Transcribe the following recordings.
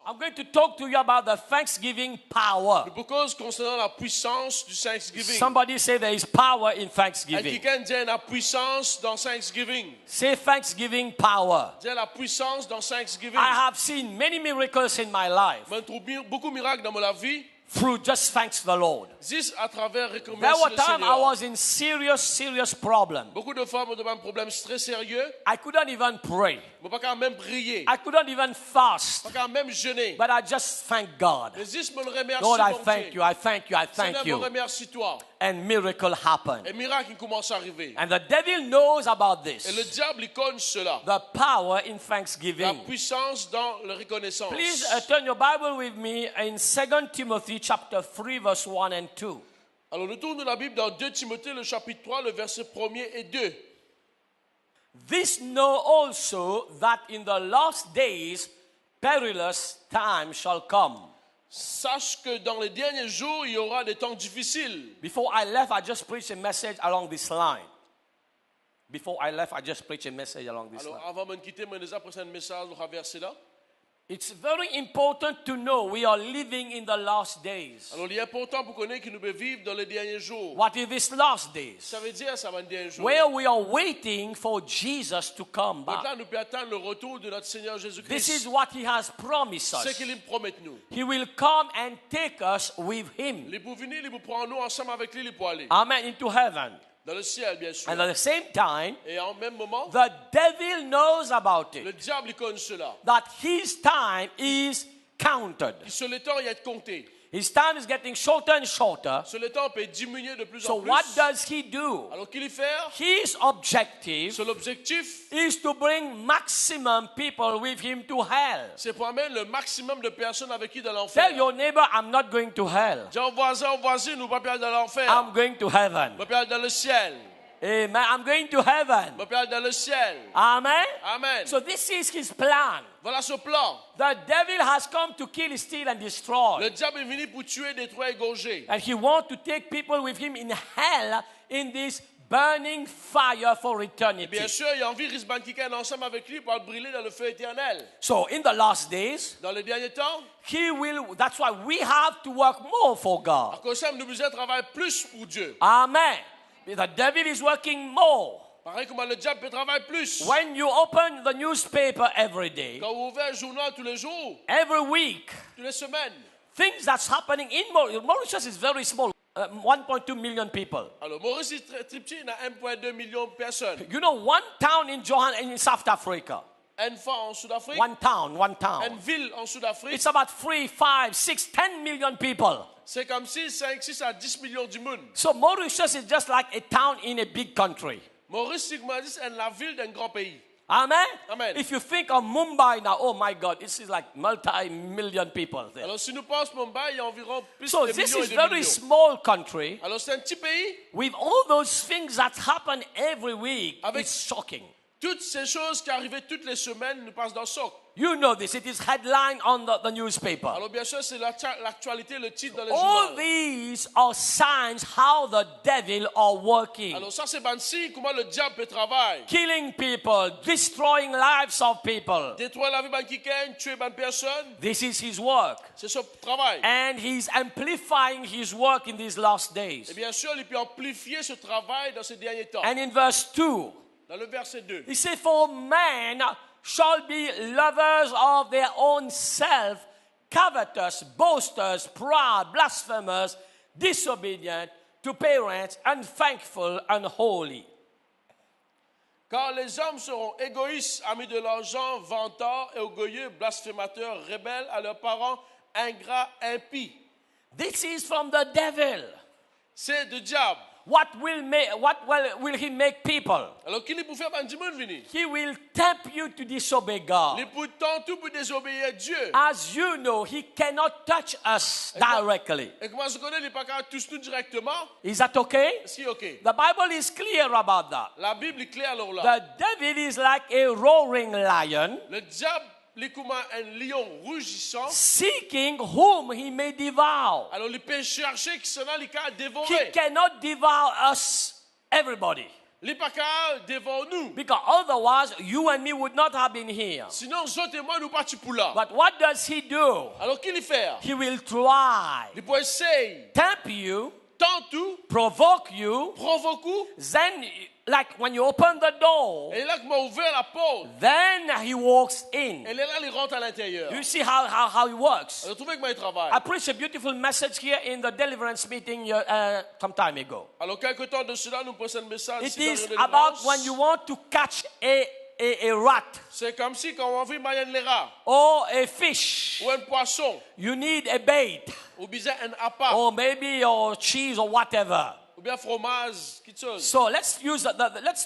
I'm going to talk to you about the Thanksgiving power. Je propose concernant la puissance du Thanksgiving. Somebody say there is power in Et Thanksgiving. quelqu'un dit la puissance dans Thanksgiving. Say Thanksgiving power. Dis la puissance dans Thanksgiving. I have seen many miracles in my life Je trouve beaucoup de miracles dans ma vie. through just thanks the Lord. Juste à travers There remercier were le times I Seigneur. was in serious problem. Beaucoup de femmes ont devant un problème très sérieux. I couldn't even pray. Je ne peux pas quand même prier. I couldn't even fast. Je ne peux pas quand même jeûner. But I just thank God. Mais juste me le remercie. Lord, I mon thank Dieu. you, I thank you, I Seigneur, thank me you. remercie toi. And miracle happened. Et miracle commence à arriver. And the devil knows about Et le this. diable il connaît cela. The power in La Thanksgiving. puissance dans la reconnaissance. Please turn your Bible with me in 2 Timothy chapter 3 verse 1 and 2. Alors, nous tournons la Bible dans 2 Timothée, le chapitre 3, le verset 1er et 2. This know also that in the last days perilous times shall come. Sache que dans les derniers jours, il y aura des temps difficiles. Before I left, I just preached a message along this line. Before I left, I just preached a message along this Alors, line. avant de me quitter, je vais présenter un message au verset là. It's very important to know we are living in the last days. Alors, il est important pour connaître que nous devons vivre dans les derniers jours. What is this last days? Ça veut dire, ça va être derniers jours. Where we are waiting for Jesus to come Maintenant, back. nous pouvons attendre le retour de notre Seigneur This Jésus-Christ. is what he has promised Ce us. qu'il nous promet nous. He will come and take us with him. Il est pour venir, il pour prendre nous ensemble avec lui, il pour aller. Amen. Into heaven. Dans le ciel, bien sûr. And at the same time, Et en même moment, the devil knows about le it. diable il connaît cela. That his time is counted. Sur le temps, il est compté. His time is getting shorter and shorter. Sur le temps, peut diminuer de plus So en plus. what does he do? Alors, qu'il y fait? His objective Sur l'objectif, is to bring maximum people with him to hell. c'est pour amener le maximum de personnes avec qui dans Tell l'enfer. your neighbor, I'm not going to hell. Dis aux voisins, nous ne pas aller dans l'enfer. I'm going to heaven. Nous pas aller dans le ciel. Amen. I'm going to heaven. Nous pas aller dans le ciel. Amen. Amen. So this is his plan. Voilà ce plan. The devil has come to kill, steal, and destroy. Le diable est venu pour tuer, détruire, égorger. And he wants to take people with him in hell in this burning fire for eternity. Bien sûr, il a envie de risquer quelqu'un ensemble avec lui pour le brûler dans le feu éternel. So in the last days, Dans les derniers temps, he will, that's why we have to work more for à God. cause de ça, nous devons travailler plus pour Dieu. Amen. The devil is working more. Pareil comment le diable peut travailler plus. When you open the newspaper every day, Quand vous ouvrez un journal tous les jours, every week, toutes les semaines. things that's happening in Mauritius is very small. 1.2 million people. Alors, Maurice est très petit, il y a 1,2 million de personnes. You know, one town in in South Africa. Un enfant en Sud-Afrique, One town. une ville en Sud-Afrique, It's about 3, 5, 6, 10 million people. c'est comme si 5, 6 à 10 millions du monde. So Mauritius is just like a town in a big country. Maurice, c'est la ville d'un grand pays. Amen? Amen. If you think of Mumbai now, oh my God, this is like multi-million people there. Alors, si nous pensons Mumbai, il y a environ plus So de this millions et is de very millions. small country. Alors, c'est un petit pays With all those things that happen every week, Avec- it's shocking. toutes ces choses qui arrivaient toutes les semaines nous passent dans le soc. You know this. It is headline on the newspaper. Alors, bien sûr, c'est l'actualité, le titre dans les All journaux. these are signs how the devil are working. Alors, ça, c'est un signe comment le diable peut travailler. Killing people, destroying lives of people. Détruire la vie de quelqu'un, tuer une personne, This is his work. c'est son travail. And he's amplifying his work in these last days. Et bien sûr, il peut amplifier ce travail dans ces derniers temps. And in verse 2, Dans le verset 2. he said, for men shall be lovers of their own self, covetous, boasters, proud, blasphemers, disobedient to parents, unthankful, unholy. Car les hommes seront égoïstes, amis de l'argent, vantards et orgueilleux, blasphémateurs, rebelles à leurs parents, ingrats, impies. This is from the devil. C'est du diable. What will he make people? Alors qu'il est pour faire un dimanche venir. He will tempt you to disobey God. Il est pour tout pour désobéir à Dieu. As you know, he cannot touch us directly. Et comment je connais, il n'est pas capable de toucher nous directement. Is that okay? Si, ok. The Bible is clear about that. La Bible est claire alors là. The devil is like a roaring lion, Le diable est comme un lion rugissant. seeking whom he may devour. Alors il peut chercher qui sera le cas He dévorer. cannot devour us, everybody. Les paka devant nous. Because otherwise, you and me would not have been here. Sinon, Zot et moi, nous partis pour là. But what does he do? Alors, qu'il y fait? He will try, Il peut essayer, tempt you, tente tout, provoke you. provoque tout. Then, like when you open the door, Et là, qu'il m'a ouvert la porte. then he walks in. Et là, il rentre à l'intérieur. You see how it works. Alors, trouvez que moi, il travaille. I preached a beautiful message here in the deliverance meeting some time ago. Alors, quelque temps de cela, nous posons un message. It ici dans is le about délivrance. when you want to catch a rat C'est comme si quand on envoie moyen les rats, or a fish, ou un poisson, you need a bait ou bien un appât, or maybe or cheese or whatever. ou bien fromage, quelque chose. So let's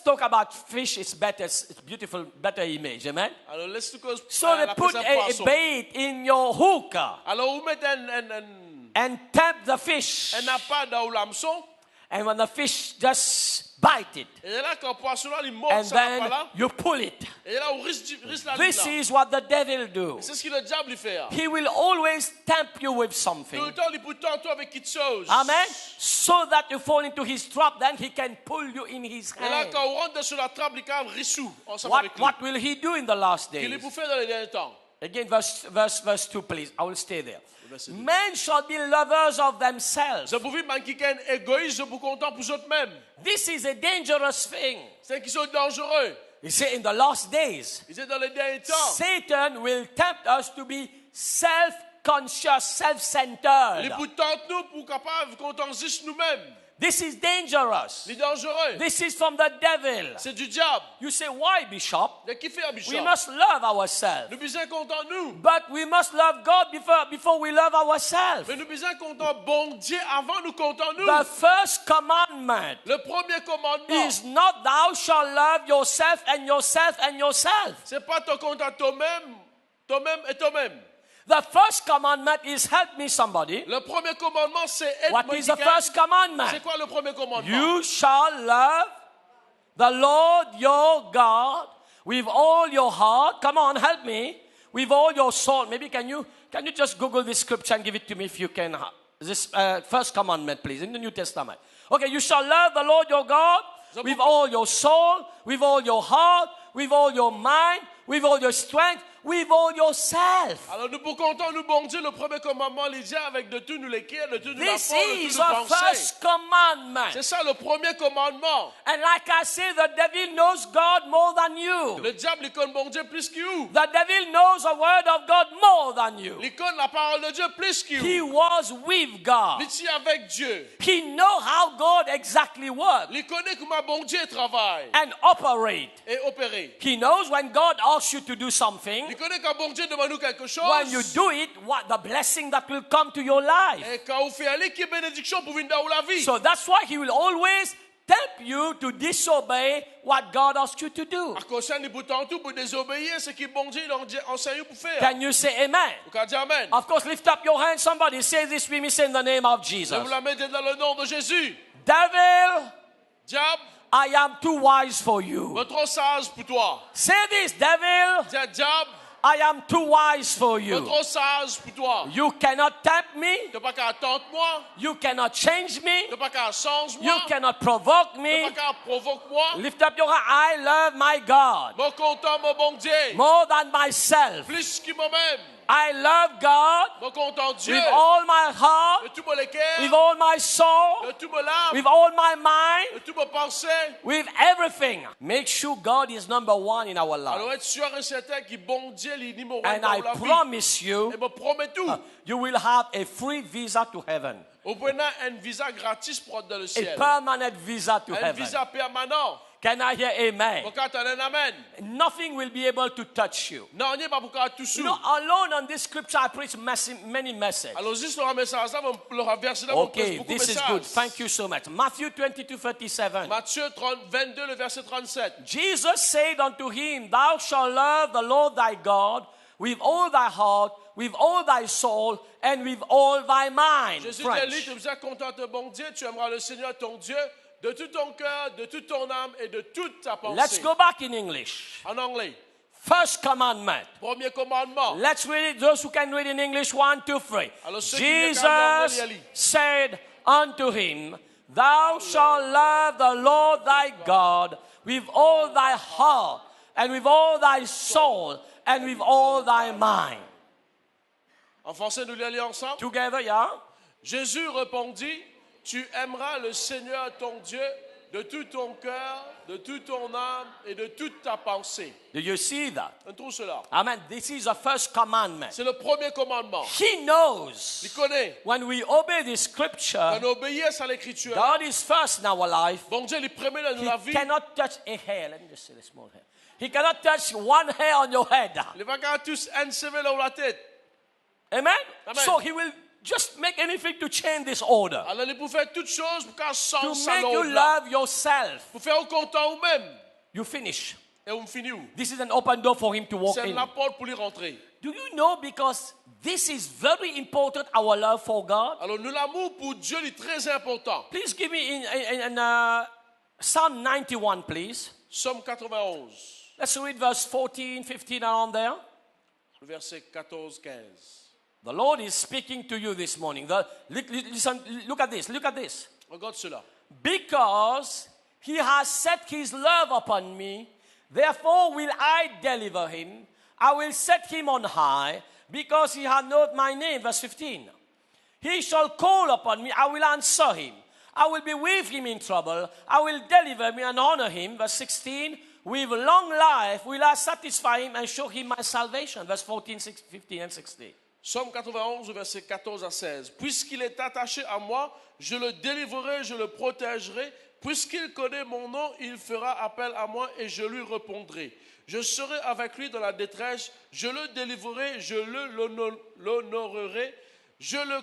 talk about fish. It's better. It's beautiful, better image. Amen. Alors, laisse-nous cause So la they put personne a poisson. bait in your hook Alors, vous mettez and tempt the fish. un appât dans l'hameçon, And when the fish just bite it, et là, quand le poisson là, il mord and ça then là, you pull it. et là, on risque la This vie là. is what the devil do. C'est ce que le diable il fait. He will always tempt you with Tout something. le temps, il peut tenter avec quelque chose. Amen. So that you fall into his trap, then he can pull you in his Et là, hand. quand on rentre sur la trappe, il quand rissou ensemble What, avec lui. what will he do in the last Qu'il est days? pour faire dans les derniers temps. Again, verse 2, please. I will stay there. Verset 2. Men shall be lovers of themselves. C'est pour vivre qui est égoïste, c'est pour content pour eux-mêmes. This is a dangerous thing. C'est qui sont dangereux. You see, in the last days, Ils sont dans les derniers temps. Satan will tempt us to be self-conscious, Les self-centered. pour tenter nous pour capable qu'on t'en juste nous-mêmes. This is dangerous. Les dangereux. This is from the devil. C'est du diable. You say, why, Bishop? De qui fait We Bishop? must love ourselves. Nous besoin content nous. But we must love God before we love ourselves. Mais nous besoin content bon Dieu avant nous content nous. The first commandment Le premier commandement, is not thou shalt love yourself and yourself and yourself. c'est pas ton content toi-même, toi-même et toi-même. The first commandment is help me somebody. Le premier commandement, c'est What aide-moi is the quelqu'un. first commandment? C'est quoi le premier commandement? You shall love the Lord your God with all your heart. Come on, help me. With all your soul. Maybe can you just Google this scripture and give it to me if you can. This first commandment, please, in the New Testament. Okay, you shall love the Lord your God with all your soul, with all your heart, with all your mind, with all your strength, with all yourself. Alors nous pour content, nous bon Dieu, le premier commandement, il dit avec de tout nous les cœurs, de tout nous la This force, de is tout the nous penser. first commandment. C'est ça le premier commandement. And like I say, the devil knows God more than you. Le diable, il connaît bon Dieu plus que vous. The devil knows the word of God more than you. Il connaît la parole de Dieu plus que He vous. was with God. Il est avec Dieu. He know how God exactly works Il connaît comment bon Dieu travaille and operate. et opère. He knows when God asks you to do something, Il connaît quand bon Dieu demande nous quelque chose. when you do it, what the blessing that will come to your life. Et quand vous faites aller, qui est bénédiction pour venir dans la vie. So that's why he will always tempt you to disobey what God asks you to do. À cause de ça, tout pour désobéir, ce qui bon Dieu enseigne pour faire. Can you say amen? Vous pouvez dire amen. Of course, lift up your hand. Somebody say this with me. Say in the name of Je Jesus. vous la mets dans le nom de Jésus. Devil, Diable, I am too wise for you. vous trop sage pour toi. Say this, devil, Diable, I am too wise for vous you. trop sage pour toi. You cannot tempt me. Tu n'as pas qu'à attendre moi. You cannot change Tu me. n'as pas qu'à changer You moi. cannot provoke Tu me. n'as pas qu'à provoquer moi. Lift up your hand. I love my God Mon content, mon bon Dieu. more than myself. Plus que moi-même. I love God Mon content Dieu. with all my De heart, tout mon cœur. with all my soul, De tout mon âme. with all my mind, De tout mon pensée. with everything. Make sure God is number one in our life. Alors être sûr et certain que bon Dieu est numéro un And dans I la vie. promise you, Et me promet tout. you will have a free visa to heaven. Vous prenez un visa gratis pour être dans le A ciel. permanent visa to Un heaven. visa permanent. Can I hear amen? Pour quand un amen. Nothing will be able to touch you. Non, on n'y est pas pour quand tout You sous. know, alone on this scripture, I preach many messages. Alors juste le message là, le verset là, on prêche Okay, beaucoup de this is messages. good. Thank you so much. Matthew 22:37. Matthieu 22, le verset 37. Jesus said unto him, Thou shalt love the Lord thy God with all thy heart, with all thy soul, and with all thy mind. Jésus French. te dit, tu besoin contenter bon Dieu, tu aimeras le Seigneur ton Dieu de tout ton cœur, de toute ton âme et de toute ta pensée. Let's go back in English. En anglais. First commandment. Premier commandement. Let's read it. Those who can read in English, 1, 2, 3. Alors, ceux qui regardent en anglais, Jesus said unto him, Thou shalt love the Lord thy God with all thy heart, and with all thy soul, and with all thy mind. En français, nous l'allons ensemble. Together, yeah? Jésus répondit, tu aimeras le Seigneur ton Dieu de tout ton cœur, de toute ton âme et de toute ta pensée. Do you see that? On trouve cela. Amen. This is the first commandment. C'est le premier commandement. He knows Il connaît. when we obey the scripture, Quand on obéit à l'écriture, God is first in our life. bon Dieu, il est premier dans He la vie. cannot touch a hair. Let me just say a small hair. He cannot touch one hair on your head. Il va garder tous un cheveu dans la tête. Amen? Amen. So he will just make anything to change this order. Alors, il peut faire toutes choses pour qu'on change To ça make you là. love yourself. Pour faire au content ou même. You finish. Et on finit où? This is an open door for him to walk C'est in. la porte pour y rentrer. Do you know, because this is very important, our love for God? Alors, nous, l'amour pour Dieu est très important. Please give me in Psalm 91, please. Psaume 91, Let's read verse 14, 15, around there. verset 14, 15. The Lord is speaking to you this morning. Listen, look at this. Look at this. Regarde cela. Because he has set his love upon me, therefore will I deliver him. I will set him on high, because he hath known my name. Verse 15. He shall call upon me, I will answer him. I will be with him in trouble. I will deliver him and honor him. Verse 16. With long life will I satisfy him and show him my salvation. Verse 14, 15, and 16. Psaume 91, verset 14 à 16. Puisqu'il est attaché à moi, je le délivrerai, je le protégerai. Puisqu'il connaît mon nom, il fera appel à moi et je lui répondrai. Je serai avec lui dans la détresse, je le délivrerai, je l'honorerai. Je le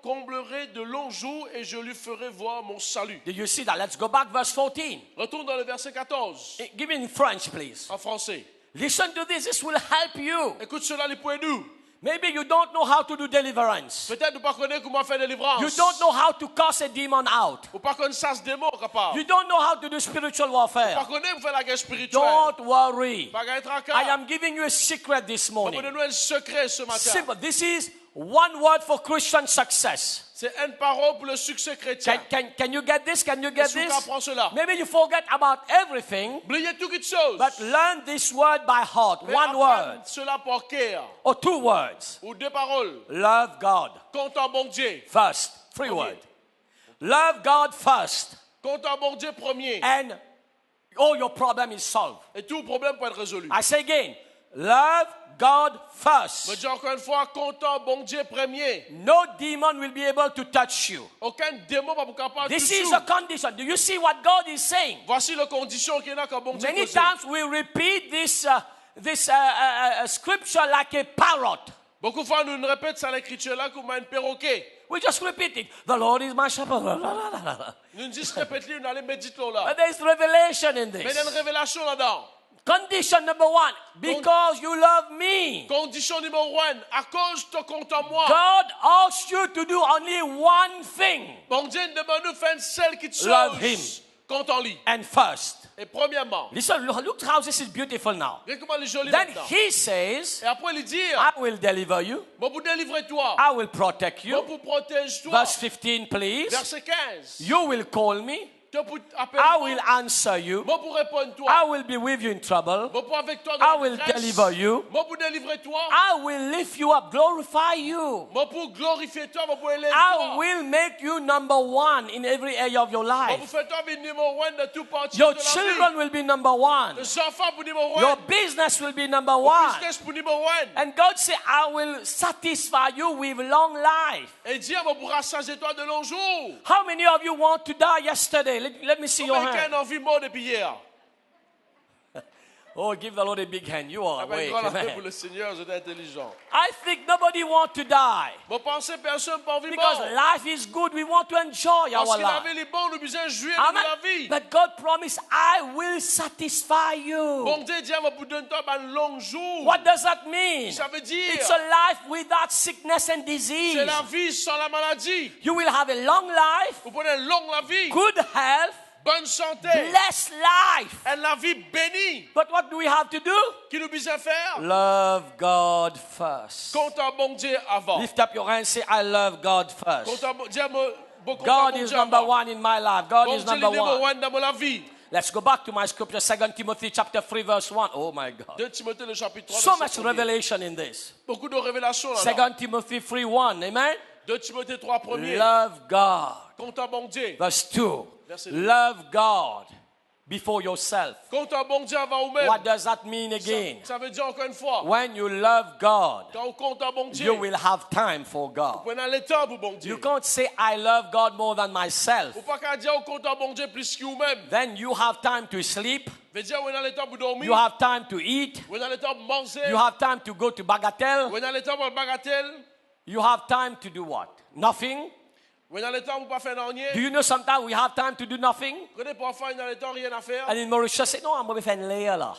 comblerai de longs jours et je lui ferai voir mon salut. Do you see that? Let's go back, verse 14. Retourne dans le verset 14, Give me in French, please. en français. Listen to this. This will help you. Écoute cela, les points nous. Maybe you don't know how to do deliverance. Peut-être vous ne connaissez pas comment faire délivrance. You don't know how to cast a demon out. Vous ne connaissez pas ce démon capable. You don't know how to do spiritual Vous warfare. ne connaissez pas faire la guerre spirituelle. Don't worry. Pas gagner tracas. I am giving you a secret this On morning. va donner un secret ce matin. Simple. This is one word for Christian success. C'est une parole pour le succès chrétien. Can you get this? Can you get Est-ce que tu this? comprends cela? Maybe you forget about everything, Oubliez toutes les choses. but learn this word by heart. Mais One apprends word cela par cœur. or two words. Ou deux paroles. Love God Compte en bon Dieu. first. Three Premier. words. Love God first. Compte en bon Dieu premier. And all your problem is solved. Et tout problème peut être résolu. I say again, love God Je first. dis encore une fois, compte en bon Dieu premier. No demon will be able to touch you. Aucun démon va vous capable de This toucher. is a condition. Do you see what God is saying? Voici la condition qu'il y a quand bon Dieu Many posé. times we repeat this scripture like a parrot. Beaucoup de fois, nous répétons ça l'écriture là comme un perroquet. We just repeat it. The Lord is my shepherd. Nous disons répétez, nous allons méditer là. But there is revelation in Mais il y a une this. révélation là-dedans. Condition number one, because you love me. Condition numéro 1, à cause de ton compte en moi. God asks you to do only one thing. Bon Dieu demande nous faire celle qui te Love him. sauve. Compte en lui. And first, Et premièrement, listen, look how this is beautiful now. regarde comment il est joli Then maintenant. he says, Et après il dit, I will deliver you. moi pour délivrer toi. I will protect Moi you. pour protéger toi. Verse 15, please. Verset 15. You will call me. Toi pour appeler I moi. will answer you. Moi pour répondre toi. I will be with you in trouble. Moi pour avec toi I dans will la détresse. deliver you. Moi pour délivrer toi. I will lift you up, glorify you. Moi pour glorifier toi. Moi pour élever I toi. will make you number one in every area of your Moi pour life. faire toi le numéro 1 de tout parti Your de la children will be number one. vie. Les enfants pour numéro 1. Your business will be number Le one. business pour numéro 1. And God said, I will satisfy you with long life. Et Dieu va pour rassasier toi de longs jours. How many of you want to die yesterday? Let me see your Combien hand. quelqu'un a envie de mort depuis hier? Oh, give the Lord a big hand. You are Ah ben, awake. grand appel Amen. pour le Seigneur, vous êtes intelligent. I think nobody wants to die. Bon, pensez, personne n'a pas envie de Because mort. life is good. We want to enjoy Parce our qu'il life. avait les bons, nous besoin de jouir de Amen. la vie. But God promised, I will satisfy you. Bon Dieu, Dieu va vous donner un long jour. What does that mean? Ça veut dire, It's a life without sickness and disease. c'est la vie sans la maladie. You will have a long life, Vous prenez longue la vie, good health, bonne santé, blessed life. et la vie bénie. But what do we have to do? Qui nous besoin faire? Love God first. Compte en bon Dieu avant. Lift up your hand and say, I love God Compte first. en bon Dieu, God is number one in my life. God Bon is Dieu, number numéro one. un dans ma vie. Let's go back to my scripture, 2 Timothy chapter 3, verse 1. Oh my God. 2 Timothée, le chapitre 3. So verset much 1er. revelation in this. Beaucoup de révélations là. 2 Timothy 3, 1. Amen. 2 Timothée 3, 1er. Love God. Compte à bon Dieu. Verse 2. Verset 2. Love God before yourself. Compte à bon Dieu avant vous-même. What does that mean again? Ça veut dire encore une fois. When you love God, Quand on compte à bon Dieu, you will have time for God. vous prenez le temps pour bon Dieu. You can't say, I love God more than myself. Ou pas qu'à dire on compte à bon Dieu plus que vous-même. Then you have time to sleep. Veut dire vous avez le temps pour dormir. You have time to eat. Vous avez le temps pour manger. You have time to go to Bagatelle. Vous avez le temps pour le bagatelle. You have time to do what? Nothing. Vous avez le temps pour pas faire rien. Do you know sometimes we have time to do nothing? Vous connaissez parfois vous avez le temps rien à faire. And in Mauritius, say, no, I'm going to find later. Lah.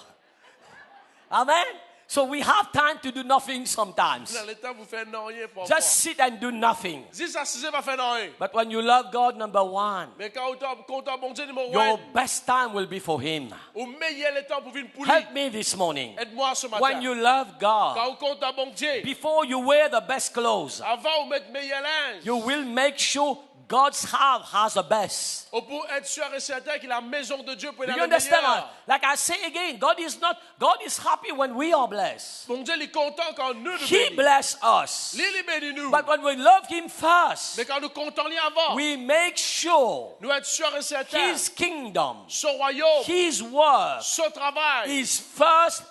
Amen? So we have time to do nothing sometimes. Vous avez le temps pour faire rien parfois. Just sit and do nothing. Si ça se pas faire rien. But when you love God, number one, Mais quand on compte à bon Dieu numéro your 1, best time will be for Him. au meilleur le temps pour venir pour lui. Help me this morning. Aide-moi ce matin. When you love Quand God, on compte à bon Dieu, before you wear the best clothes, avant de mettre meilleur linge, you will make sure God's house has the best. on peut être sûr et certain que la maison de Dieu peut Do être you la understand? meilleure. Like I say again, God is happy when we are blessed. Bon Dieu, il est content quand nous nous He bénit. bless us. Il bénit nous. But when we love Him first, Mais quand nous comptons lui avant, we make sure nous être sûrs et certains, His kingdom, son royaume, His word son travail, is first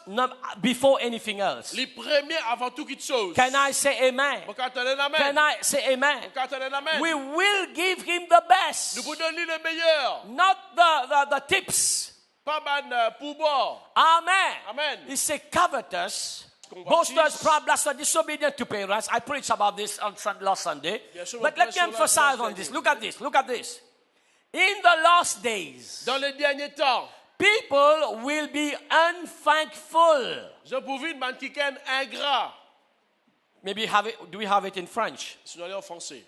before anything else. les premiers avant toute chose. Can I say amen? Quand on est amen. Can I say amen? Quand on est amen. We will give Him the best, Nous vous donnons le meilleur. not the tips. Pas ban pourboire. Amen. Amen. He said covetous, boasters, proud, blasphemous, disobedient to parents. I preached about this on last Sunday. Bien sûr, But on let me prêche sur la emphasize on last this. Sunday. Look at this. Look at this. In the last days, Dans les derniers temps, people will be unthankful. je peux vous dire qui est ingrat. Maybe do we have it in French? Si nous allons en français.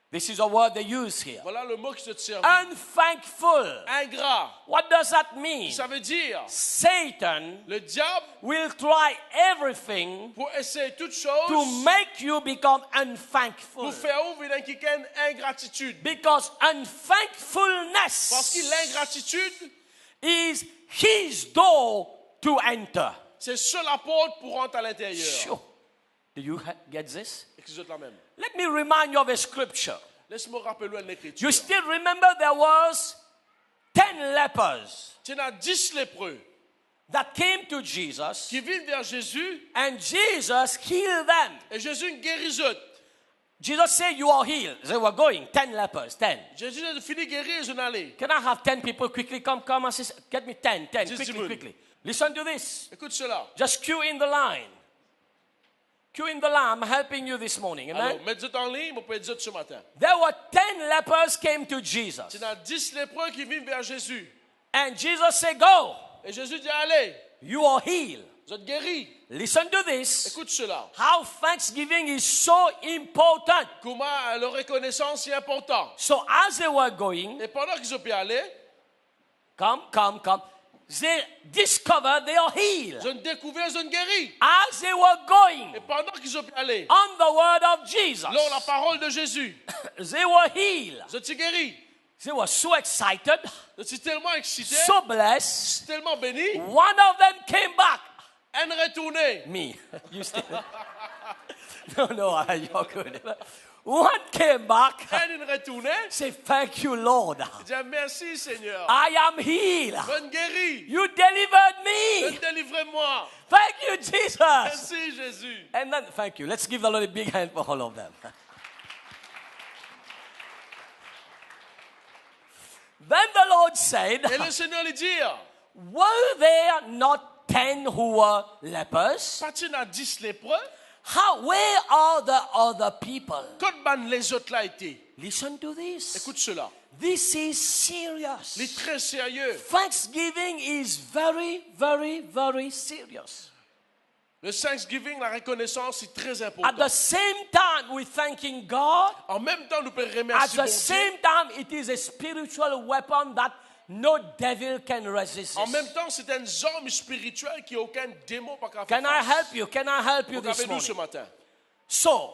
This is a word they use here. Voilà le mot qui se tire. Unthankful. Ingrat. What does that mean? Ça veut dire, Satan le diable, will try everything pour essayer toutes to choses, make you become unthankful. pour faire ouvrir qui est ingratitude. Because Parce unthankfulness que l'ingratitude, is his door to enter. c'est seule la porte pour rentrer à l'intérieur. Sure. Do you get this? Excusez-moi la même. Let me remind you of a scripture. Laisse-moi rappeler l'écriture. You still remember there was 10 lepers Tu as 10 lépreux that came to Jesus, qui viennent vers Jésus and Jesus healed them. et Jésus guérit eux. Jesus said, you are healed. They were going, 10 lepers, 10. Jésus a fini de guérir, je n'allais. Can I have 10 people quickly? Come, assist. Get me 10, Just quickly, Simon. quickly. Listen to this. Écoute cela. Just queue in the line. Queue in the line. I'm helping you this morning. Amen? Alors, mettez en ligne, on peut dire ce matin. There were 10 lepers came to Jesus. Tu as 10 lépreux qui viennent vers Jésus. And Jesus said, go. Et Jésus dit, allez, You are healed. vous êtes guéris. Listen to this. Écoute cela. How thanksgiving is so important. Comment la reconnaissance est importante. So as they were going, Et pendant qu'ils ont pu aller, come. They discovered they are healed. ils ont découvert, ils ont guéri. As they were going Et pendant qu'ils ont pu aller, on the word of Jesus, lors la parole de Jésus, they were healed. ils ont été guéris. They were so excited, Ils étaient tellement excités, so blessed. tellement bénis, One of them came back. un retourné. Me. You still? No, you're good. One came back. Un retourné. Say, thank you, Lord. Il dit, merci Seigneur. I am healed. Bonne guéri. You delivered me. Délivrez-moi. Thank you, Jesus. Merci Jésus. And then, thank you. Let's give the Lord a big hand for all of them. Then the Lord said, Et le Seigneur lui dit, were there not 10 who were lepers? pas-tu dans 10 lépreux? Where are the other people? Quand ban les autres là étaient? Listen to this. Écoute cela. This is serious. Il est très sérieux. Thanksgiving is very, very, very serious. Le Thanksgiving, la reconnaissance, c'est très At important. the same time, we're thanking God. En même temps, nous pouvons At remercier the bon Dieu. same time, it is a spiritual weapon that no devil can resist. En même temps, c'est un arme spirituel qui aucun démon pas capable Can I help you? Can I help you Vous this nous ce morning? matin. So,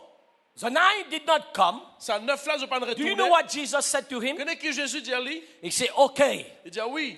The 9 did not come. Ces 9-là ne sont pas Do you retournés. know what Jesus said to him? Connais qui Jésus dit à lui? He said, okay, Il dit, ah oui,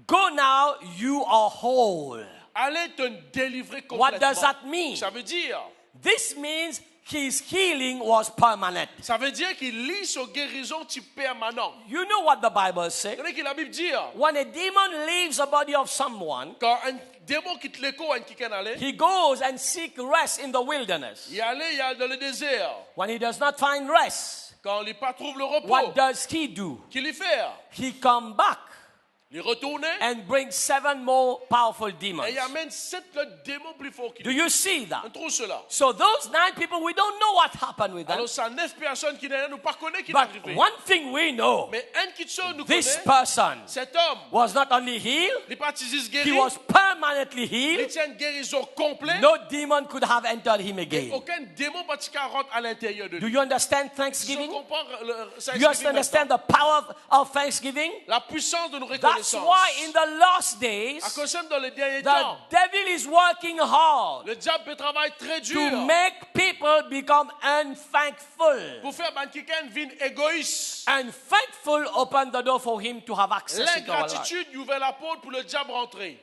go now, you are whole. allez te délivrer What complètement. does that mean? Ça veut dire, This means his healing was permanent. ça veut dire qu'il lit son guérison permanent. You know what the Bible says? Connais qui la Bible dit? When a demon leaves the body of someone, Quand un démon quitte le corps, qui can aller, he goes and seeks rest in the wilderness. il allait dans le désert. When he does not find rest, Quand il pas trouve le repos, what does he do? qu'il y fait? He come back Il retourne and brings 7 more powerful et demons. il amène 7 démons plus forts qu'il Do you see that? On trouve cela. So those 9 people, we don't know what happened with them. Alors, ça 9 personnes qui ne nous pas connaissent qui est But arrivé. one thing we know, Mais un qui nous this connaît, person cet homme, was not only healed, il baptise he guéri, was permanently il healed. tient une guérison complète. No demon could have entered him again. Aucun démon particulier rentre à l'intérieur de Do lui. you understand Si on Thanksgiving? comprend le You understand the power of Thanksgiving? la puissance de nos That's reconnaissances. why in the last À days, cause même dans les derniers the temps, devil is working hard le diable travaille très dur to make people become unthankful. pour faire quelqu'un vienne égoïste. And thankful open the door for him to have access into our life. L'ingratitude ouvre la porte pour le diable rentrer.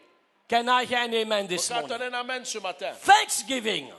Can I hear an amen this Quand on morning? un amen ce matin. Thanksgiving.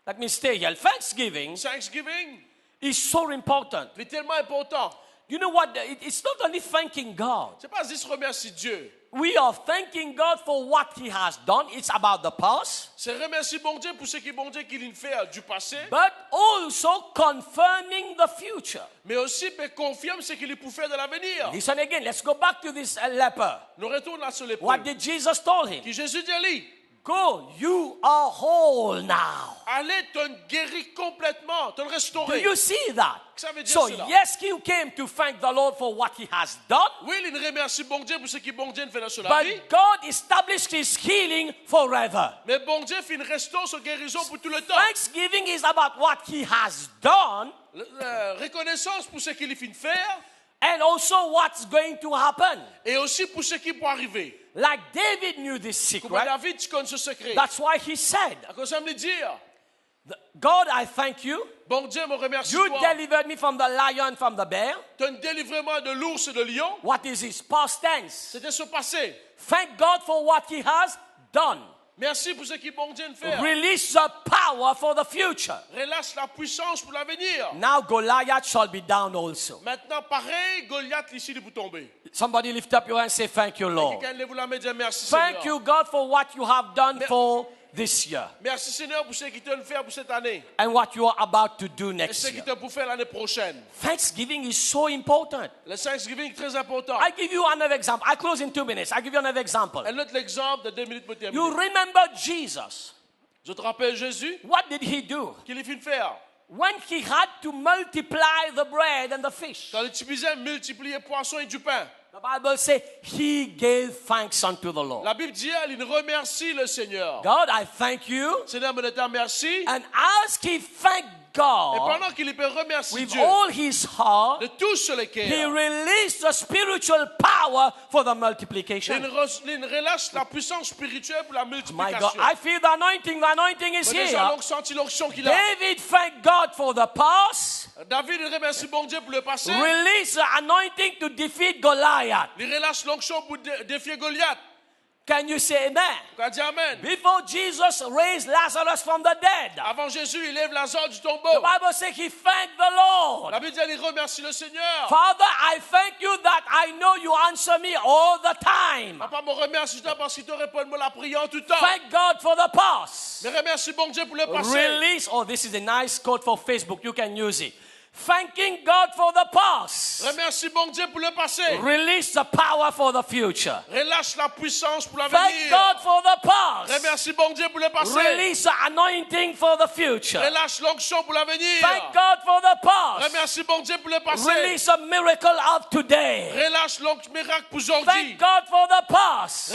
Let me stay here. Thanksgiving Thanksgiving is so important. est tellement important. You know what? It's not only thanking God. C'est pas juste remercier Dieu. We are thanking God for what He has done. It's about the past. C'est remercier bon Dieu pour ce qui bon Dieu qu'il fait du passé, But also confirming the future. mais aussi confirme ce qu'il peut faire de l'avenir. Listen again. Let's go back to this leper. Nous retournons à ce lépreux. What did Jesus told him? Qui Jésus dit à lui, Go, you are whole now. allez te guérir complètement, te Do restaurer. you see that? Ça veut dire So cela. yes, he came to thank the Lord for what He has done. Oui, il remercie bon Dieu pour ce qui bon Dieu fait dans la But vie. God established His healing forever. Mais bon Dieu fait une restaure sa guérison pour tout le temps. Thanksgiving is about what He has done La reconnaissance pour ce qu'il fait faire and also what's going to happen. et aussi pour ce qui peut arriver. Like David knew this Comme secret. David, tu connais ce secret. That's why he said, À cause ça me dire, God, I thank you. bon Dieu me remercie You toi. delivered me from the lion, from the bear. Tu as un délivrement de l'ours et de lion. What is his past tense? C'était ce passé. Thank God for what He has done. Merci pour ce qui bon Dieu fait. Release the power for the future. Relâche la puissance pour l'avenir. Now Goliath shall be down also. Maintenant, pareil, Goliath ici il peut tomber. Somebody lift up your hand and say, thank you, Lord. Quelqu'un lève la main et dit merci Thank Seigneur. you, God, for what you have done for this year Merci Seigneur pour ce qu'il te fait pour cette année. and what you are about to do Et next ce qu'il year. te pour faire l'année prochaine. Thanksgiving is so important. Le Thanksgiving est très important. I give you another example. I close in 2 minutes. I give you another example. Un autre exemple de 2 minutes pour terminer. You remember Jesus. Je te rappelle Jésus, What did He do? qu'il fait faire. When He had to multiply the bread and the fish, Quand il utilisait multiplier poisson et du pain. the Bible says He gave thanks unto the Lord. La Bible dit, il remercie le Seigneur. God, I thank you. Seigneur, mon État, merci. And as He thanked Et God pendant qu'il peut remercier with Dieu all his heart, de tout sur le He cœur, released the spiritual power for the multiplication. il relâche la puissance spirituelle pour la My God, multiplication. I feel the anointing. The anointing is Mais déjà, here. on senti l'onction qu'il a. David thanked God for the past. David, il remercie bon Dieu pour le passé. Release the anointing to defeat Goliath. Il relâche l'onction pour défier Goliath. Can you say amen? Quand dit Amen. Before Jesus raised Lazarus from the dead, Avant Jésus, il lève Lazare du the tombeau. Bible says he thanked the Lord. La Bible dit, il remercie le Seigneur. Father, I thank you that I know you answer me all the time. Papa me remercie parce qu'il te répond la prière en tout temps. Thank God for the past. Mais remercie bon Dieu pour le passé. Release. Oh, this is a nice quote for Facebook. You can use it. Thanking God for the past. Remercie bon Dieu pour le passé. Release the power for the future. Relâche la puissance pour Thank l'avenir. God for the past. Remercie bon Dieu pour le passé. Release the anointing for the future. Relâche l'onction pour l'avenir. Thank God for the past. Remercie bon Dieu pour le passé. Release a miracle of today. Relâche l'onction miracle pour aujourd'hui. Thank God for the past.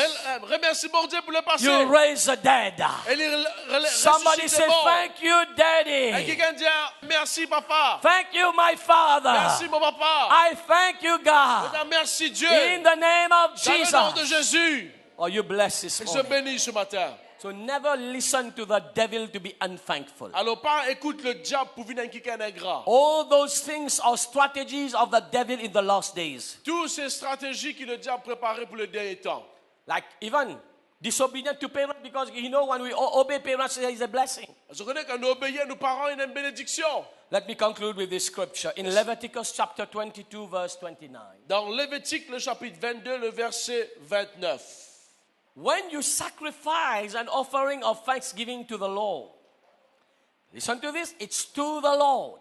Remercie bon Dieu pour le passé. You raise the dead. Et il Somebody ressuscite say, les morts. thank you, Et Daddy. quelqu'un dit, merci papa. Thank you, my Father. Merci mon papa. I thank you, God. Merci Dieu. In the name of Dans le nom de Jesus. Jésus. Oh, you bless this Je morning. bénis ce matin. So never listen to the devil to be unthankful. Alors, pas écoute le diable pour venir quelqu'un ingrat. All those things are strategies of the devil in the last days. Toutes ces stratégies que le diable préparait pour le dernier temps. Like even disobedient to parents because you know when we obey parents there is a blessing. Je connais quand nous obéissons à nos parents, il y a une bénédiction. Let me conclude with this scripture in Leviticus chapter 22 verse 29. Dans Lévitique, le chapitre 22, le verset 29. When you sacrifice an offering of thanksgiving to the Lord, listen to this, it's to the Lord.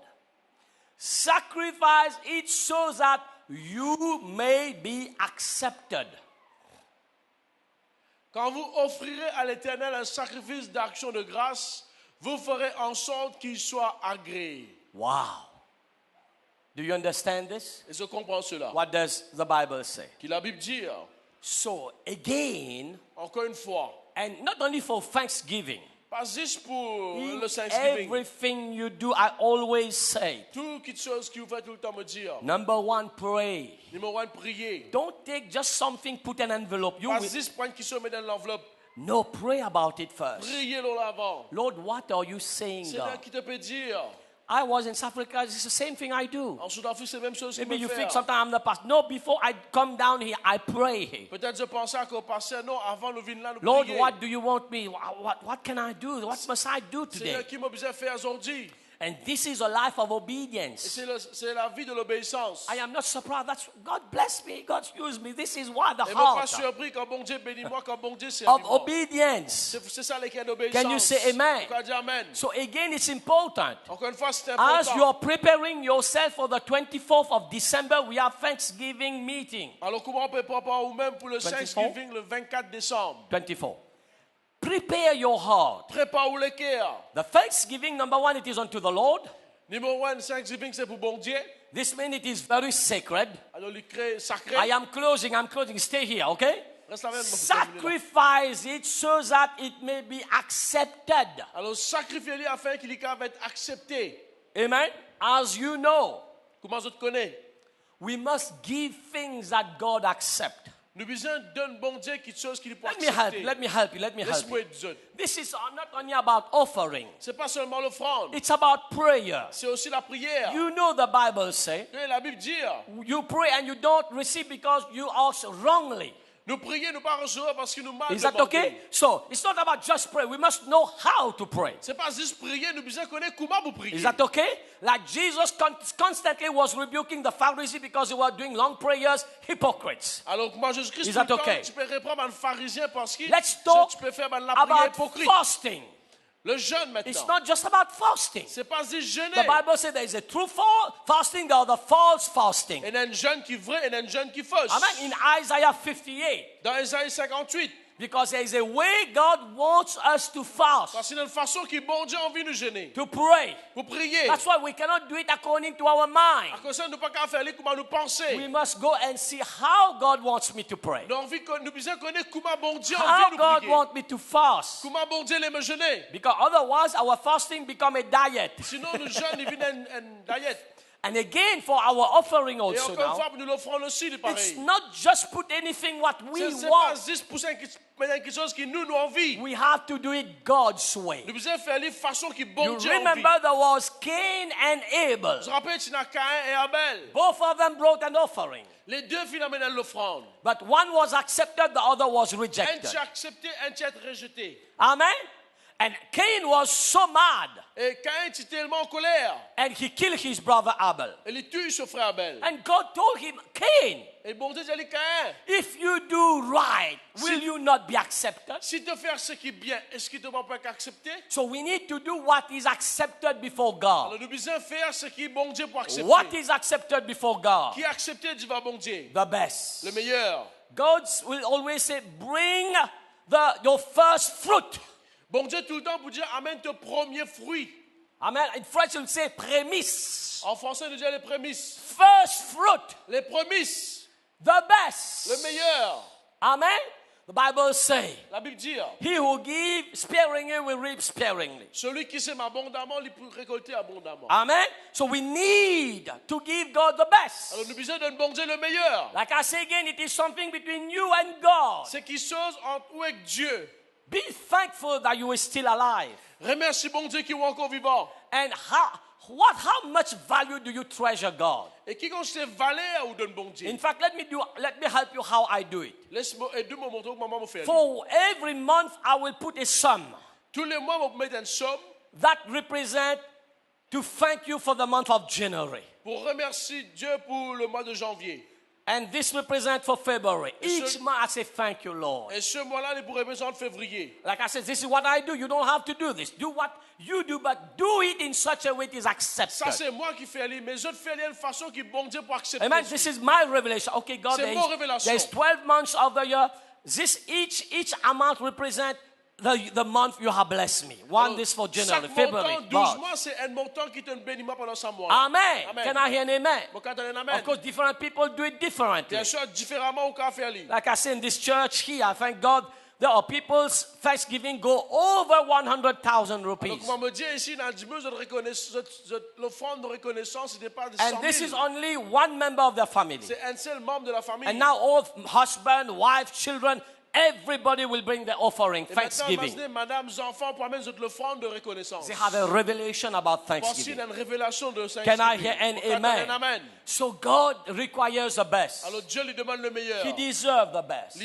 Sacrifice it so that you may be accepted. Quand vous offrirez à l'Éternel un sacrifice d'action de grâce, vous ferez en sorte qu'il soit agréé. Wow. Do you understand this? Et je comprends cela. What does the Bible say? Que la Bible dit, So again, encore une fois, and not only for thanksgiving, pas juste pour in le Thanksgiving. everything you do, I always say, Toute chose que vous faites tout le temps me dire. number one, pray. Numéro 1, prier. Don't take just something, put an envelope. You Pas will, juste prendre qui se met dans l'enveloppe. no, pray about it first. Priez l'avant. Lord, what are you saying, C'est là God? qui te peut dire. I was in South Africa. It's the same thing I do. En Sud-Afrique, c'est la même chose que Maybe me you faire. think sometimes I'm the pastor. No, before I come down here, I pray. Peut-être je pensais qu'au passé, non, avant nous venir là, nous Lord, prier. what do you want me? What can I do? What must I do Seigneur, today? qui m'a besoin de faire aujourd'hui? And this is a life of Et obedience. c'est la vie de l'obéissance. I am not surprised. That's God bless me. God use me. This is why the Et moi, pas heart surpris quand bon Dieu bénit moi, quand bon Dieu c'est of obedience. C'est ça les cas d'obéissance. Can you say amen? Pourquoi dire amen? So again, it's important. Encore une fois, c'est As important. you are preparing yourself for the 24th of December, we have Thanksgiving meeting. Alors, comment on peut préparer vous-même pour le 24? Thanksgiving le 24 décembre? 24. Prepare your heart. Prépare-vous le cœur. The Thanksgiving, number one, it is unto the Lord. Numéro 1, Thanksgiving, c'est pour bon Dieu. This means it is very sacred. Alors, le crée sacré. I am closing. I'm closing. Stay here, okay? Reste la même. Sacrifice it so that it may be accepted. Alors, sacrifiez-le afin qu'il va être accepté. Amen. As you know, Comment je te connais? we must give things that God accepts. Nous besoin d'un bon Dieu qui chose qu'il peut Let me help accepter. you. Let me help you. Let me help Laisse-moi you. être jeune. This is not only about offering. C'est pas seulement l'offrande. It's about prayer. C'est aussi la prière. You know the Bible say, Et la Bible dit, you pray and you don't receive because you ask wrongly. nous prions, nous pas recevoir parce que nous mal Is that demandons. okay? So it's not about just pray. We must know how to pray. C'est pas juste prier, nous besoin connaître comment vous priez. Is that okay? Like Jesus constantly was rebuking the Pharisees because they were doing long prayers, hypocrites. Alors, moi, Jésus-Christ, Is tout le that temps, okay? tu peux reprendre un pharisien parce que Let's talk tu peux faire la prière about hypocrite. fasting. Le jeûne It's maintenant. not just about fasting. C'est pas juste jeûner. The Bible says there is a true fasting, there are the false fasting. Il y a un jeûne qui est vrai et un jeûne qui est fausse. Amen. In Isaiah 58, Dans Isaïe 58, because there is a way God wants us to fast, parce qu'il y a une façon qui bon Dieu a envie de nous gêner. to pray. Pour prier. That's why we cannot do it according to our mind. À cause de ça, nous ne pouvons pas faire comment nous penser. We must go and see how God wants me to pray. Nous nous besoin connaître comment bon Dieu a How envie de nous God prier. wants me to fast. Comment bon Dieu aime jeûner. Because otherwise our fasting become a diet. Sinon, nous jeûnent, il vient un diète. And again, for our offering Et also encore une now, fois, nous l'offrons aussi, de it's pareil. not just put anything what we C'est pas want. 10% quelque chose qui nous envie. We have to do it God's way. Nous besoin faire les façons qui bon You Dieu a envie. remember there was Cain and Abel. Je rappelle, tu n'as Caïn et Abel. Both of them brought an offering. Les deux finalement dans l'offrande. But one was accepted, the other was Un rejected. tu as accepté, un tu as rejeté. Amen? And Cain was so mad. Et Caïn était tellement en colère. And he killed his brother Abel. Et il tue son frère Abel. And God told him, Cain, Et bon Dieu dit, Caïn, if you do right, will you not be accepted? si tu fais ce qui est bien, est-ce que tu ne vas pas accepter? So we need to do what is accepted before God. Alors nous besoin faire ce qui est bon Dieu pour accepter. What is accepted before God? Qui a accepté du va bon Dieu? The best. Le meilleur. God will always say, bring your first fruit. Bon Dieu tout le temps pour dire amène tes premiers fruits. Amen. In French, it will say prémices. En français, nous dit les prémices. First fruit. Les prémices. The best. Le meilleur. Amen. The Bible says, La Bible dit, he who gives sparingly will reap sparingly. celui qui sème abondamment, il peut récolter abondamment. Amen. So we need to give God the best. Alors nous besoin d'un bon Dieu le meilleur. Like I say again, it is something between you and God. C'est quelque chose entre vous et Dieu. Be thankful that you are still alive. Remercie bon Dieu qui est encore vivant. And how much value do you treasure God? Et qui quand je valeur ou donne bon Dieu. In fact, let me help you how I do it. Laisse-moi aider-moi montrer comment me faire. For every month, I will put a sum Tous les mois, on va mettre une somme that represent to thank you for the month of January. pour remercier Dieu pour le mois de janvier. And this represents for February. Et Each ce- month I say thank you, Lord. Et ce mois-là, il pourrait représenter février. Like I said, this is what I do. You don't have to do this. Do what you do, but do it in such a way it is Ça, accepted. c'est moi qui fais aller. Mais je fais aller de façon qui est bon Dieu pour accepter. Amen. This is my revelation. Okay, God, C'est mon révélation. there's 12 months of the year. This each amount represent the month you have blessed me. One Alors, this for January, chaque February, montant, 12 March. mois, c'est un montant qui te bénit moi pendant 100 mois. Amen. Amen. Can I hear an amen? Bon, quand on est amen. Of course, different people do it differently. Bien sûr, différemment au café ali. Like I say in this church here, I thank God there are people's Thanksgiving go over 100,000 Donc, rupees. on me dit ici, dans le dimanche de reconnaissance, l'offrande de reconnaissance, ce n'est pas de 100 And 000. this is only one member of the family. C'est un seul membre de la famille. And now all husband, wife, children, everybody will bring their offering, Et maintenant, Thanksgiving. imaginez, madame, enfants, pour amener l'offrande de reconnaissance. They have a revelation about Voici Thanksgiving. une révélation de Can I Thanksgiving. hear an Quand on amen? est amen. So God requires the best. Alors Dieu lui demande le meilleur. He deserves the best.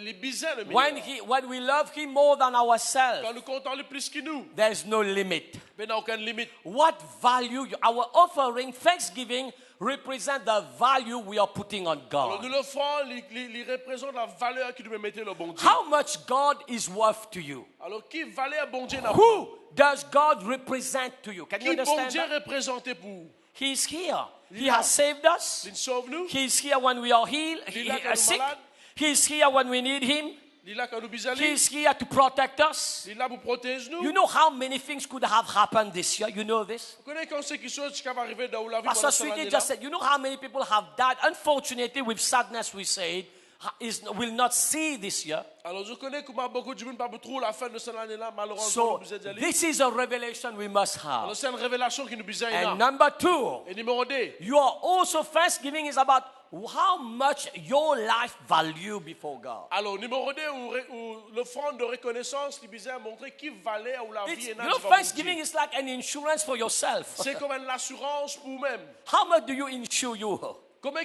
Les bisins le When meilleur. when we love Him more than ourselves, Quand nous comptons lui plus que nous, there's no limit. il n'y a aucune limite. What value our offering, Thanksgiving, represent the value we are putting on Alors God. nous le ferons, il représente la valeur que nous mettons le bon Dieu. How much God is worth to you? Alors qui valeur bon Dieu n'a pas? Who does God represent to you? Can you Qui bon understand Dieu that? représenté pour vous? He's here. He là. has saved us. Il sauve nous. He's here when we are healed, Il est là quand nous sick. malades. He's here when we need Him. Il est là quand nous bisons. He's here to protect us. Il est là pour protéger nous. You know how many things could have happened this year? You know this? Vous connaissez quand c'est quelque chose qui va arriver dans la vie Pastor pendant cette Sweetie année-là? just said, you know how many people have died? Unfortunately, with sadness, we say, will not see this year. Alors je connais comment beaucoup de monde pas trop la fin de cette année-là, malheureusement, So, nous bisons allés. this is a revelation we must Alors have. c'est une révélation qui nous bisons And là. number two, Et numéro 2, you are also, Thanksgiving is about how much your life value before God. alors numéro 2, où l'offrande de reconnaissance qui bisait à montrer qui valait ou la vie est You know, Thanksgiving is like an insurance for yourself. C'est comme une assurance pour vous-même. How much do you insure you? Comme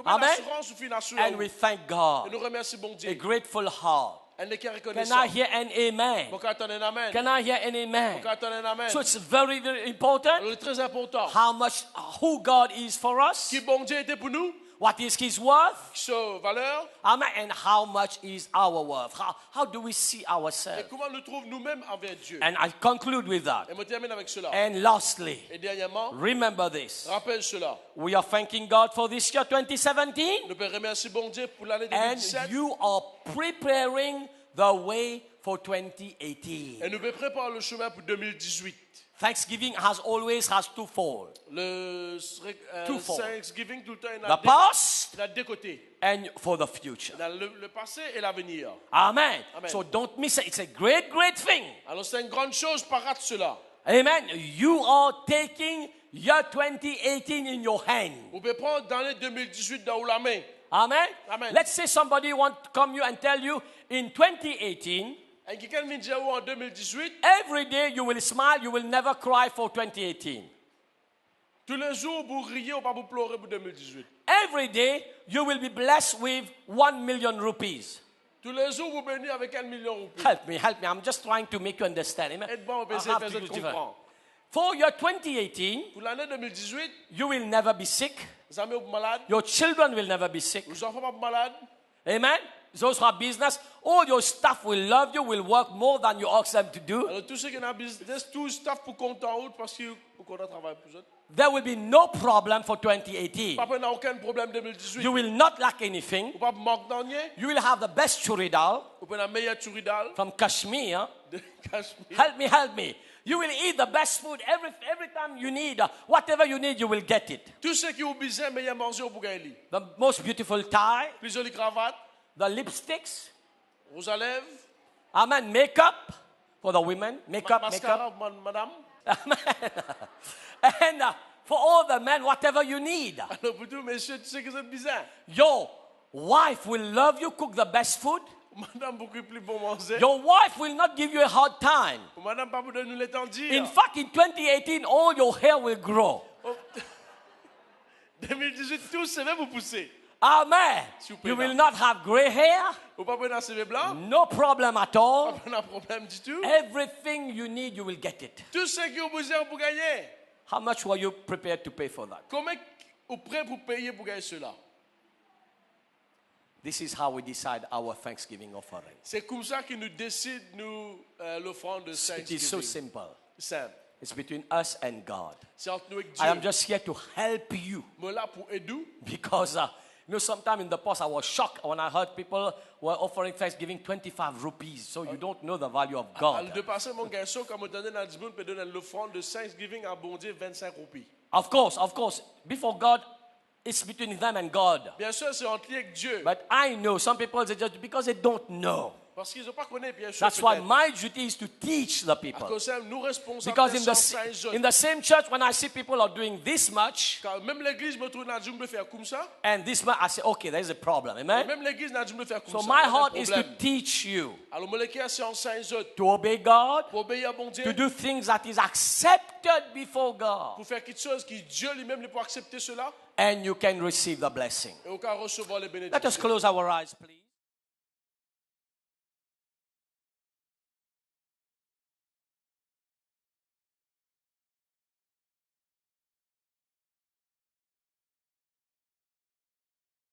Amen. l'assurance ou financière. And we thank Et God. nous remercions bon A Dieu. grateful heart. Elle n'est qu'un Can reconnaissant. I hear an amen? Pour quand on est amen. Can I hear an amen? Pour quand on est amen. So it's very, very important Alors, c'est très important. how much, who God is for us, Qui bon Dieu était pour nous, what is His worth, sa valeur, amen, and how much is our worth. How do we see et ourselves? comment nous trouvons nous-mêmes envers Dieu. And I conclude with that. Et me termine avec cela. And lastly, Et dernièrement, remember this. rappelle cela. We are thanking God for this year 2017, Nous pouvons remercier bon Dieu pour l'année and 2017. you are preparing the way for 2018. Et nous pouvons préparer le chemin pour 2018. Thanksgiving has twofold. Le Twofold. Thanksgiving, tout le temps, il The past y a deux côtés. and for the future. Dans le passé et l'avenir. Amen. Amen. So don't miss it. It's a great, great thing. Alors c'est une grande chose, pas rate cela. Amen. You are taking year 2018 in your hand. Vous pouvez prendre dans l'année 2018 dans la main. Amen. Amen. Let's say somebody want to come you and tell you in 2018, Et quelqu'un vient dire en 2018, every day you will smile, you will never cry for 2018. tous les jours vous riez ou pas vous pleurez pour 2018. Every day you will be blessed with 1 million rupees. Tous les jours vous bénissez avec 1 million de roupies. Help me, help me. I'm just trying to make you understand. Amen. Aide-moi, on va I essayer de have faire to ça use different. comprendre. For year 2018, Pour l'année 2018, you will never be sick. les amis sont malades, Your children will never be sick. les enfants sont malades. Amen. Those who have business, all your staff will love you, will work more than you ask them to do. Alors tous ceux qui ont un business, tout le staff pour compter en route parce qu'ils ont travaillé pour eux. There will be no problem for 2018. Papa n'a aucun problème 2018. You will not lack anything. Vous pas manquer de rien. You will have the best churidal Vous pouvez la meilleure turidale from Kashmir. de Cachemire. Help me, help me. You will eat the best food every time you need. Whatever you need, you will get it. Tous ceux qui ont besoin de meilleur manger au Bougaïli. The most beautiful tie, Plus jolies cravates, the lipsticks, rouge à lèvres, amen, makeup for the women, makeup, makeup. mascara, madame. And for all the men, whatever you need. Alors pour tous messieurs, tous ceux qui ont besoin. Your wife will love you, cook the best food. Madame beaucoup plus bon manger. Your wife will not give you a hard time. Madame pas vous donner nous l'étendre. In fact, in 2018, all your hair will grow. 2018, tout se va vous pousser. Amen. You will not have gray hair. Vous pas prendre un cheveu blanc. No problem at all. Pas prendre un problème du tout. Everything you need, you will get it. Tout ce que vous besoin pour gagner. How much were you prepared to pay for that? Comment vous prêt pour payer pour gagner cela? This is how we decide our Thanksgiving offering. C'est comme ça que nous décide nous l'offrande de It is so Thanksgiving. simple. Simple. It's between us and God. C'est entre nous et I am Dieu. just here to help you Moi là pour aider. because sometime in the past I was shocked when I heard people were offering Thanksgiving 25 rupees. So you don't know the value of God. De passer mon garçon comme on donne dans le monde peut donner l'offrande de Thanksgiving à bon Dieu 25 roupies. Of course, before God, it's between them and God. Bien sûr, c'est entre lui et Dieu. But I know some people say just because they don't know. Parce qu'ils n'ont pas connu, bien sûr. That's why my duty is to teach the people. Parce que nous responsables Because de in the same church, when I see people are doing this much même l'église me trouve dans le monde faire comme ça. and this much, I say, okay, there is a problem. Amen. Même l'église dans le monde faire comme So ça. my heart is to teach you Alors mon cœur c'est en saint autres to obey God, pour obéir à bon Dieu. to do things that is accepted before God, Pour faire quelque chose qui Dieu lui-même ne peut accepter cela and you can receive the blessing. et au cas recevoir les Let us bénédictions. close our eyes, please.